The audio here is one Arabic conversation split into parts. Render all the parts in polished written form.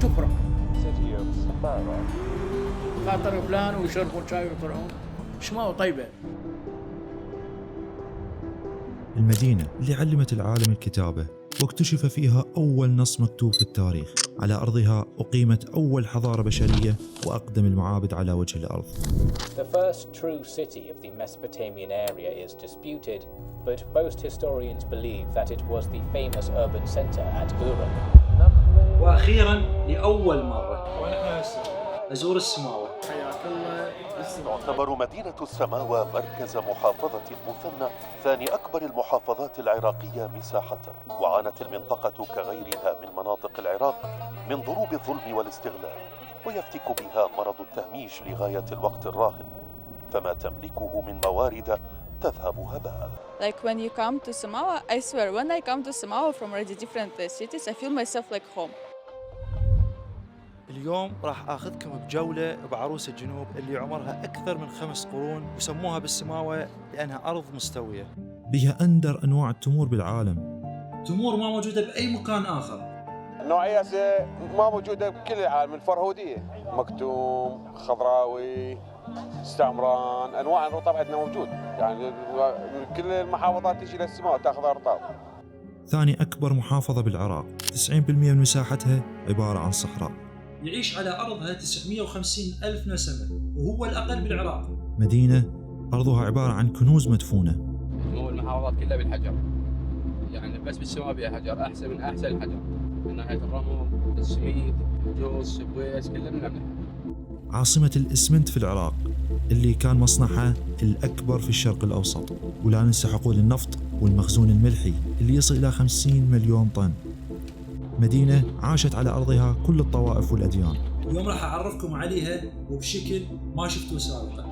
تفرق. خاطر فلان ويشربون شاي ويطلعون شماوة طيبة. المدينة اللي علمت العالم الكتابة واكتشف فيها أول نص مكتوب في التاريخ. على أرضها أقيمت أول حضارة بشرية وأقدم المعابد على وجه الأرض. The first true city of the Mesopotamian area is disputed, but most historians believe that it was the famous urban center at Uruk. وأخيراً لأول مرة أزور السماوة. تعتبر مدينة السماوة مركز محافظة المثنى، ثاني أكبر المحافظات العراقية مساحة، وعانت المنطقة كغيرها من مناطق العراق من ضروب الظلم والاستغلال، ويفتك بها مرض التهميش لغاية الوقت الراهن، فما تملكه من موارد تذهب هباء. Like when you come to Samawa, I swear, when I come to Samawa from already different cities, I feel myself like home. اليوم راح آخذكم بجولة بعروس الجنوب اللي عمرها أكثر من 5 قرون، وسموها بالسماوة لأنها أرض مستوية. بها أندر أنواع التمور بالعالم، تمور ما موجودة بأي مكان آخر. نوعية ما موجودة بكل العالم، الفرهودية، مكتوم، خضراوي، استعمران، أنواع الرطب عندنا موجود، يعني كل المحافظات تجي للسماء تأخذ رطب. ثاني أكبر محافظة بالعراق، 90% من مساحتها عبارة عن صحراء. يعيش على أرضها 950 ألف نسمة، وهو الأقل بالعراق. مدينة أرضها عبارة عن كنوز مدفونة. مو المحافظات كلها بالحجر، يعني بس بالسماء بها حجر أحسن من أحسن الحجر، من ناحية الرمل، السميد، الجوز، السبويس، كلها من نملة. عاصمة الإسمنت في العراق اللي كان مصنعها الأكبر في الشرق الأوسط، ولا ننسى حقول النفط والمخزون الملحي اللي يصل إلى 50 مليون طن. مدينة عاشت على أرضها كل الطوائف والأديان. اليوم راح أعرفكم عليها وبشكل ما شفتوه سابقا.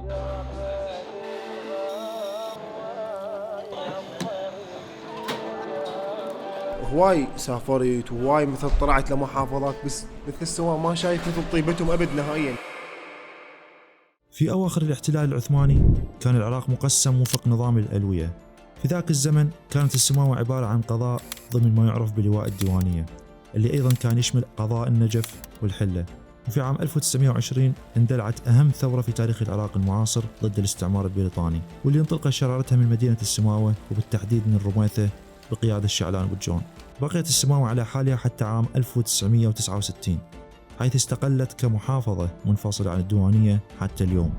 هواي سافرت وهواي مثل طلعت لمحافظات، بس مثل السواء ما شايف مثل طيبتهم أبد نهائيا. في أواخر الاحتلال العثماني كان العراق مقسم وفق نظام الألوية. في ذاك الزمن كانت السماوة عبارة عن قضاء ضمن ما يعرف بلواء الديوانية، اللي أيضا كان يشمل قضاء النجف والحلة. وفي عام 1920 اندلعت أهم ثورة في تاريخ العراق المعاصر ضد الاستعمار البريطاني، واللي انطلقت شرارتها من مدينة السماوة وبالتحديد من الرميثة بقيادة شعلان بوجون. بقيت السماوة على حالها حتى عام 1969، حيث استقلت كمحافظة منفصلة عن الديوانية حتى اليوم.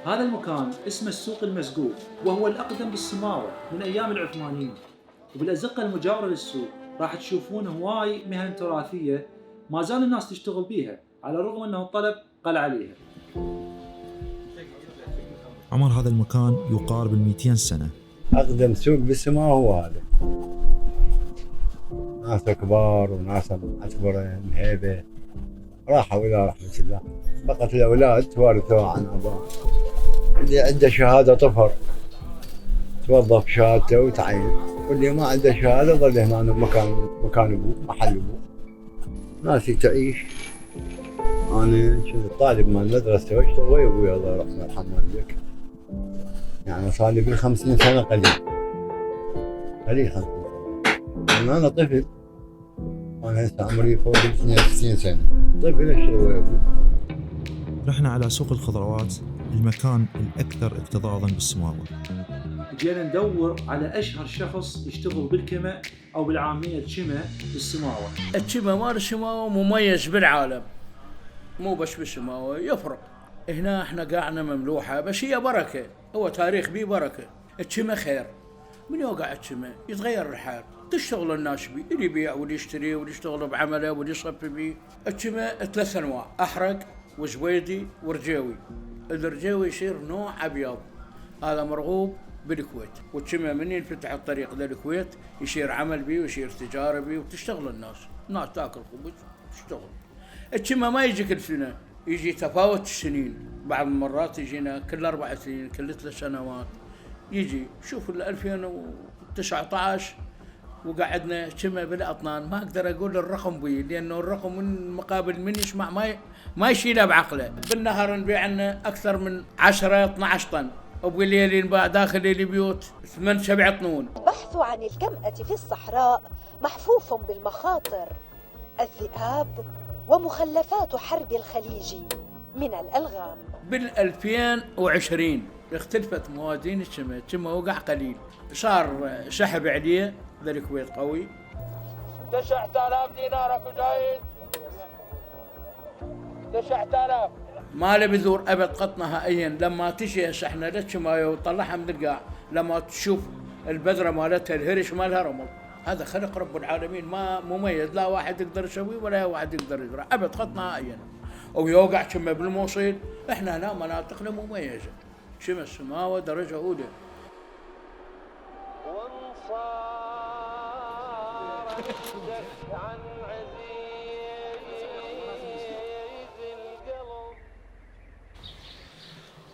هذا المكان اسمه السوق المسقوف، وهو الأقدم بالسماوة من أيام العثمانيين. وبالأزقة المجاورة للسوق راح تشوفون هواي مهن تراثية ما زال الناس تشتغل بيها، على الرغم أنه الطلب قل عليها. عمر هذا المكان يقارب 200 سنة. أقدم سوق بالسماوة هو هذا، ناس كبار وناس أكبر من هيبة راحوا إلى رحمة الله. فقط الأولاد توارثوا عن أبائهم، اللي عنده شهادة طفر توظف شهادته وتعين، واللي ما عنده شهادة ظل هنا مكان أبوه، محل أبوه. ناس تعيش. أنا كنت طالب مال المدرسة واشتغل ويا أبوي الله يرحمه والديك، يعني صار لي بال50 سنة قليل 50 سنة. أنا طفل، أنا هسه عمري فوق 62 سنة، طفل اشتغل ويا أبوي. رحنا على سوق الخضروات، المكان الأكثر اكتظاظا بالسماوة. جينا ندور على أشهر شخص يشتغل بالكمة أو بالعامية الشمة بالسماوة. الشمة مال السماوة مميز بالعالم، مو بس بالسماوة، يفرق. هنا احنا قاعنا مملوحة، بس هي بركة، هو تاريخ بيه بركة. الشمة خير، من يوقع الشمة يتغير الحال، تشتغل الناس بيه، اللي يبيع واللي يشتري واللي يشتغل بعمله واللي يصفي بيه. الشمة 3 أنواع، أحرق وزبيدي ورجاوي. الرجاوي يصير نوع أبيض، هذا مرغوب بالكويت، والشمة من ينفتح الطريق للكويت يصير عمل بيه ويصير تجارة بيه وتشتغل الناس تاكل خبز وتشتغل. الشمة ما يجي كل سنة، يجي تفاوت السنين، بعض المرات يجينا كل 4 سنين، كل 3 سنوات، يجي شوف 2019 وقعدنا كما بالاطنان، ما اقدر اقول الرقم بي لانه الرقم من مقابل من يسمع ما يشيله بعقله. بالنهار نبيع لنا اكثر من 10 12 طن، وبالليل ينباع داخل البيوت 8 7 طنون. البحث عن الكمأة في الصحراء محفوف بالمخاطر، الذئاب ومخلفات حرب الخليج من الألغام. بال2020 اختلفت موازين الشمال، كما وقع قليل، صار سحب عليه ذا الكويت قوي. 9000 دينار اكو زايد، 9000 ما له بذور ابد قط نهائيا. لما تجي هسه احنا للشمايه وطلعها من القاع، لما تشوف البذره مالتها الهرش مالها رمل. هذا خلق رب العالمين، ما مميز، لا واحد يقدر يسويه ولا واحد يقدر يزرع ابد قط نهائيا. ويوقع كما بالموصل. احنا هنا مناطقنا مميزه، شمس السماوه درجه اولى.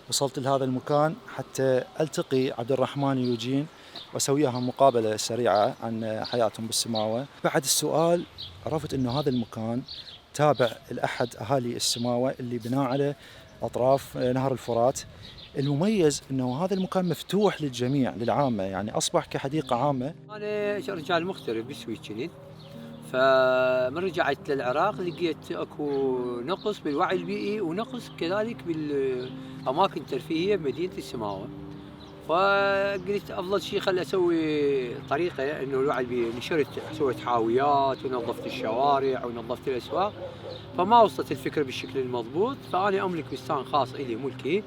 وصلت لهذا المكان حتى التقي عبد الرحمن يوجين واسويها مقابله سريعه عن حياتهم بالسماوه. بعد السؤال عرفت انه هذا المكان تابع لاحد اهالي السماوه اللي بناه على اطراف نهر الفرات. المميز انه هذا المكان مفتوح للجميع للعامه، يعني اصبح كحديقه عامه. انا رجال مغترب بالسويد كنت، فمن رجعت للعراق لقيت اكو نقص بالوعي البيئي ونقص كذلك بالاماكن الترفيهيه بمدينه السماوه. فقلت افضل شيء خل اسوي طريقه انه الوعي البيئي. نشرت سويت حاويات ونظفت الشوارع ونظفت الاسواق، فما وصلت الفكره بالشكل المضبوط. فانا املك بستان خاص الي ملكي،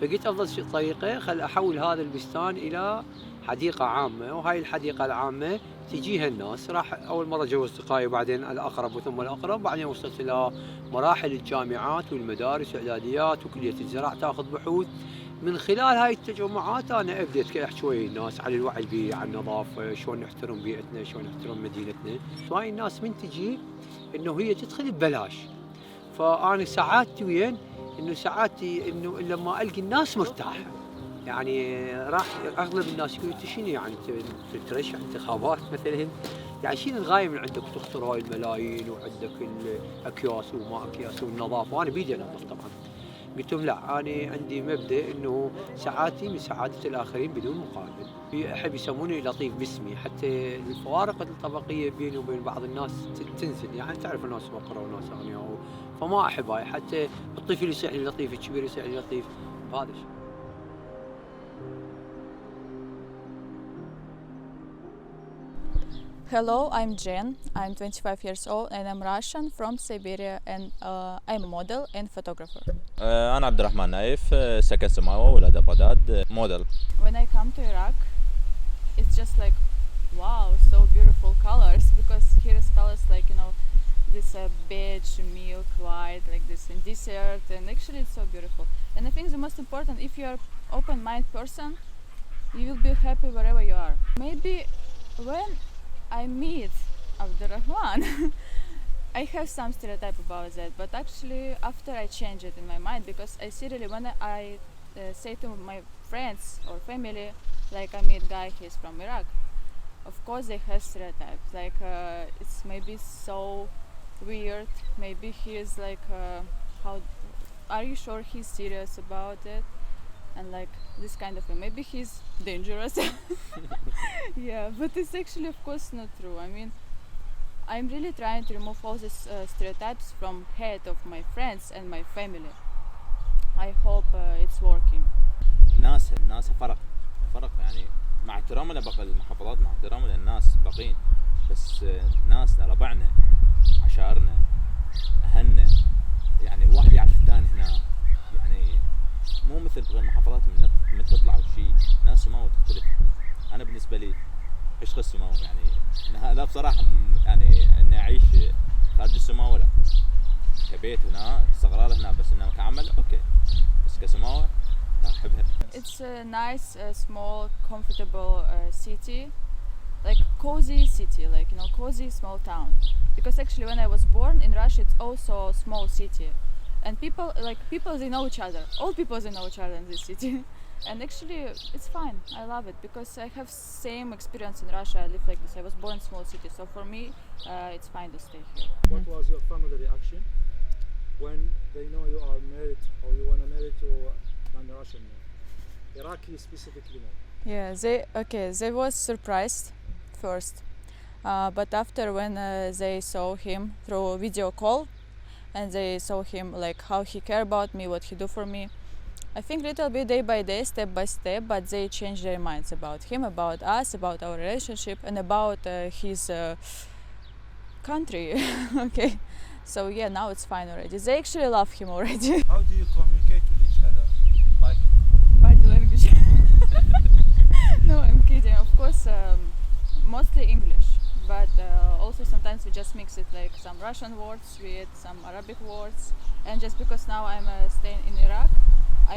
فقلت افضل طريقه خل احول هذا البستان الى حديقه عامه، وهاي الحديقه العامه تجيها الناس. راح اول مره جو اصدقائي وبعدين الاقرب وثم الاقرب، بعدين وصلت الى مراحل الجامعات والمدارس والاعداديات وكليه الزراعه تاخذ بحوث. من خلال هاي التجمعات انا ابديت احكي ويا الناس عن الوعي البيئي، عن النظافه، شلون نحترم بيئتنا، شلون نحترم مدينتنا. وهاي الناس من تجي انه هي تدخل ببلاش. فانا سعادتي وين؟ انه سعادتي انه لما القي الناس مرتاحه. يعني راح اغلب الناس يقولوا انت شنو يعني ترشح انتخابات مثلا؟ يعني شنو الغايه من عندك تخسر هاي الملايين وعندك الاكياس وما اكياس والنظافه، وانا بيدي انظف طبعا. قلت لهم لا، انا عندي مبدا انه سعادتي من سعاده الاخرين بدون مقابل. احب يسموني لطيف باسمي حتى الفوارق الطبقيه بيني وبين بعض الناس تنزل. يعني تعرف الناس فقراء وناس اغنياء، فما احب هاي. حتى الطفل يصيح لي لطيف، الكبير يصيح لي لطيف، هذا الشيء. Hello, I'm Jen. I'm 25 years old and I'm Russian from Siberia, and I'm a model and photographer. أنا عبد الرحمن نايف، سكن سماوة، ولد بغداد، model. When I come to Iraq, it's just like, wow, so beautiful colors, because here is colors like, you know, this beige, milk, white, like this in desert, and actually it's so beautiful. And I think the most important, if you are open-minded person, you will be happy wherever you are. Maybe when I meet Abdurrahman, I have some stereotype about that, but actually after I change it in my mind, because I see really when I say to my friends or family, like I meet guy, he's from Iraq, of course they have stereotypes, like it's maybe so weird, maybe he is like, how are you sure he's serious about it? And like this kind of thing. Maybe he's dangerous. Yeah, but it's actually of course not true. I mean, I'm really trying to remove all these stereotypes from head of my friends and my family. I hope it's working. الناس فرق يعني، مع احترامنا باقي المحافظات، مع احترامنا للناس باقيين، بس ناسنا، ربعنا، عشائرنا، اهلنا، يعني الواحد يعرف الثاني هنا. يعني مو مثل غير المحافظات من تطلع وشي. ناس سماوة تختلف. انا بالنسبه لي عشق السماوة، يعني لا بصراحه، يعني اني اعيش خارج السماوة لا، كبيت هنا، استقرار هنا، بس انه كعمل اوكي، بس كسماوة لا احبها. It's a nice, small, comfortable city, like cozy city, like, you know, cozy small town. Because actually when I was born in Russia, it's also a small city. And people they know each other. All people, they know each other in this city. And actually, it's fine. I love it because I have same experience in Russia. I live like this. I was born in small city, so for me, it's fine to stay here. What was your family reaction when they know you are married or you want to marry to a Russian man? Iraqi specifically no. Yeah, they was surprised first, but after when they saw him through video call, and they saw him like how he care about me, what he do for me. I think little bit day by day, step by step, but they changed their minds about him, about us, about our relationship, and about his country. Okay, so yeah, now it's fine already. They actually love him already. How do you communicate with each other? Like body language. No, I'm kidding. Of course, mostly English, but also sometimes we just mix it, like some Russian words with some Arabic words. And just because now I'm staying in Iraq,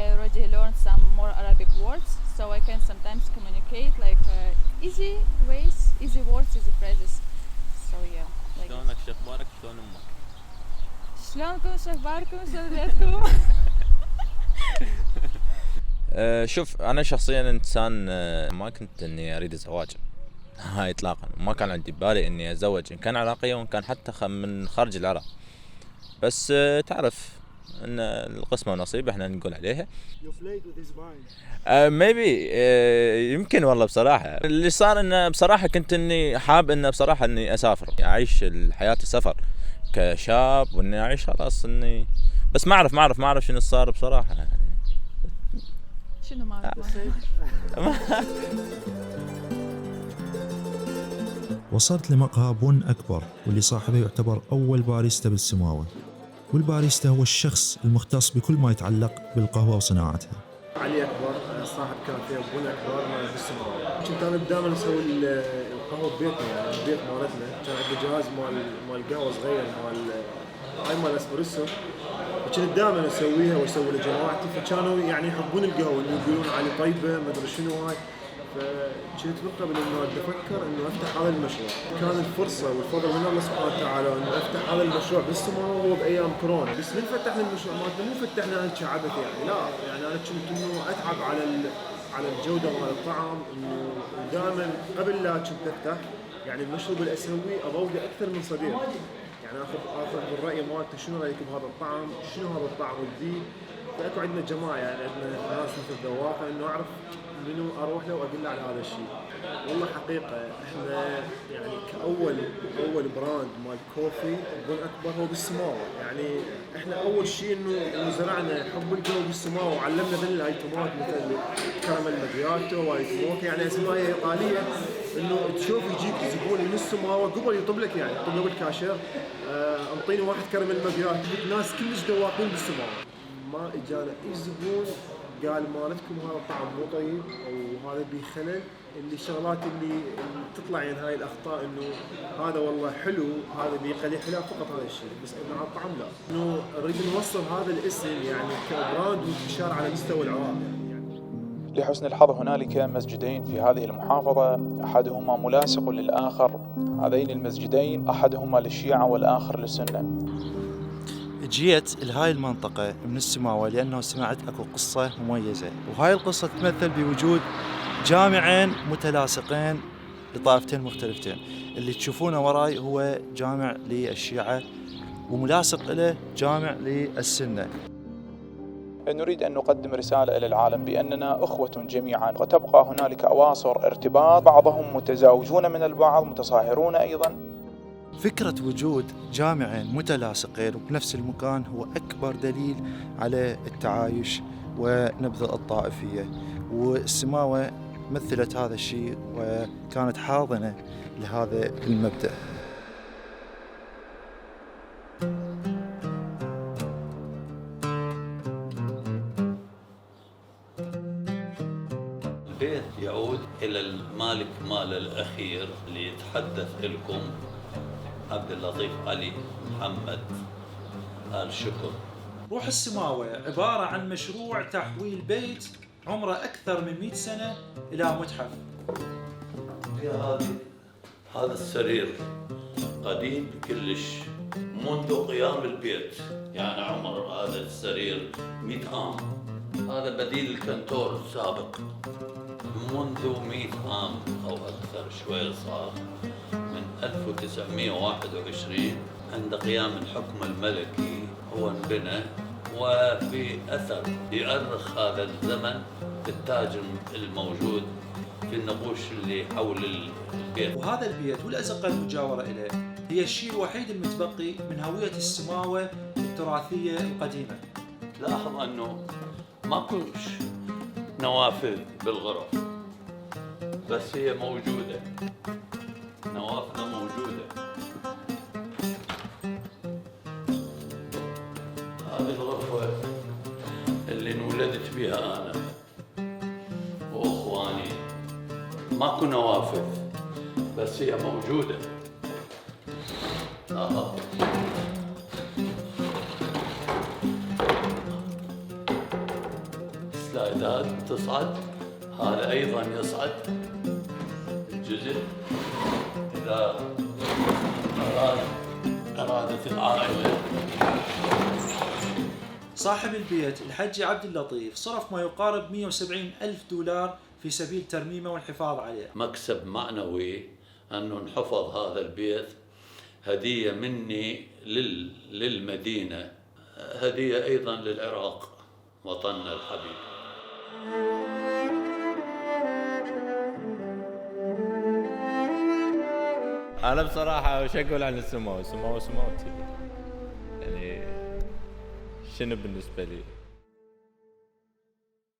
I already learned some more Arabic words, so I can sometimes communicate like easy ways, easy words, easy phrases. So yeah. Like شلونك شو اخبارك شلون امك؟ شلونكم شو اخباركم شو بلادكم؟ شوف انا شخصيا انسان ما كنت اني اريد الزواج هاي اطلاقا، ما كان عندي ببالي اني اتزوج ان كان عراقيه وان كان حتى من خارج العراق، بس تعرف ان القسمه ونصيب احنا نقول عليها. ميبي يمكن والله بصراحه اللي صار انه بصراحه كنت اني حاب انه بصراحه اني اسافر اعيش الحياه السفر كشاب واني اعيش خلاص اني بس ما اعرف شنو صار بصراحه يعني. شنو ما اعرف. وصلت لمقهى بن أكبر واللي صاحبه يعتبر أول باريستا بالسماوة، والباريستا هو الشخص المختص بكل ما يتعلق بالقهوة وصناعتها. علي أكبر صاحب كافيه بن أكبر بالسماوة. كنت أنا دائما أسوي القهوة ببيتنا، يعني البيت مالتنا كان عندي جهاز مال قهوة صغير مال اسبريسو، وكنت دائما اسويها واسوي لجماعتي، فكانوا يعني يحبون القهوة، انه يقولون علي طيبة ما ادري شنو هاي. فكنت من قبل انه افكر انه افتح هذا المشروع. كان الفرصه والفضل من الله سبحانه وتعالى انه افتح هذا المشروع بالسماوه هو بايام كورونا. بس من فتحنا المشروع مالتنا مو فتحنا انت عبث يعني، لا يعني انا كنت انه اتعب على الجوده مال الطعم، انه دائما قبل لا كنت افتح يعني المشروب اللي اسويه اضوي اكثر من صديق، يعني اخذ بالراي مالته شنو رايك بهذا الطعم، شنو هذا الطعم الجديد. فاكو عندنا جماعه يعني عندنا ناس مثل ذواقه انه اعرف منو اروح له واقول له على هذا الشيء. والله حقيقه احنا يعني اول براند مال كوفي بن اكبر هو بالسماوه، يعني احنا اول شيء انه زرعنا حب القهوه بالسماوه وعلمنا ذي الايتمات مثل كراميل ماكياتو وايت موكا، يعني اسماء ايطاليه انه تشوف يجيك زبون من السماوه قبل يطلب لك، يعني يطلب له بالكاشير انطيني واحد كراميل ماكياتو. ناس كلش ذواقين بالسماوه، ما اجانا اي زبون قال مالتكم هذا الطعم مو طيب او هذا بيه خلل. اللي الشغلات اللي تطلع يعني هاي الاخطاء انه هذا والله حلو هذا بيه قليل حلو فقط هذا الشيء، بس انه على الطعم لا. انه نريد نوصل هذا الاسم يعني كبراند وانتشار على مستوى العراق. لحسن الحظ هنالك مسجدين في هذه المحافظة، أحدهما ملاصق للآخر. هذين المسجدين أحدهما للشيعة والآخر للسنة. جيت لهاي المنطقة من السماوة لأنه سمعت أكو قصة مميزة، وهاي القصة تمثل بوجود جامعين متلاصقين لطائفتين مختلفتين. اللي تشوفونه وراي هو جامع للشيعة وملاصق له جامع للسنة. نريد أن نقدم رسالة إلى العالم بأننا أخوة جميعا، وتبقى هنالك أواصر ارتباط، بعضهم متزاوجون من البعض متصاهرون أيضا. فكرة وجود جامعين متلاصقين وبنفس المكان هو أكبر دليل على التعايش ونبذ الطائفية، والسماوة مثلت هذا الشيء وكانت حاضنة لهذا المبدأ. البيت يعود إلى المالك مال الأخير اللي يتحدث لكم عبد اللطيف علي محمد آل شكر. روح السماوة عبارة عن مشروع تحويل بيت عمره أكثر من 100 سنة إلى متحف. هذا السرير قديم كلش منذ قيام البيت، يعني عمر هذا السرير 100 عام. هذا بديل الكنتور السابق منذ 100 عام أو أكثر شوي صار، من 1921 عند قيام الحكم الملكي هو انبنى، وفي أثر يؤرخ هذا الزمن التاج الموجود في النقوش اللي حول البيت. وهذا البيت والأزقة المجاورة إليه هي الشيء الوحيد المتبقي من هوية السماوة التراثية القديمة. لاحظ أنه ماكوش نوافذ بالغرف، بس هي موجودة، نوافذ موجودة. هذه الغرفة اللي انولدت بها أنا وأخواني، ماكو نوافذ بس هي موجودة. سلايدات تصعد، هذا أيضا يصعد الجزء إذا أرادت العائلة. صاحب البيت الحجي عبد اللطيف صرف ما يقارب 170,000 دولار في سبيل ترميمه والحفاظ عليه. مكسب معنوي أنه انحفظ هذا البيت، هدية مني للمدينة، هدية أيضا للعراق وطننا الحبيب. أنا بصراحة وش أقول عن السماوة؟ السماوة سماوتي، يعني شنو بالنسبة لي؟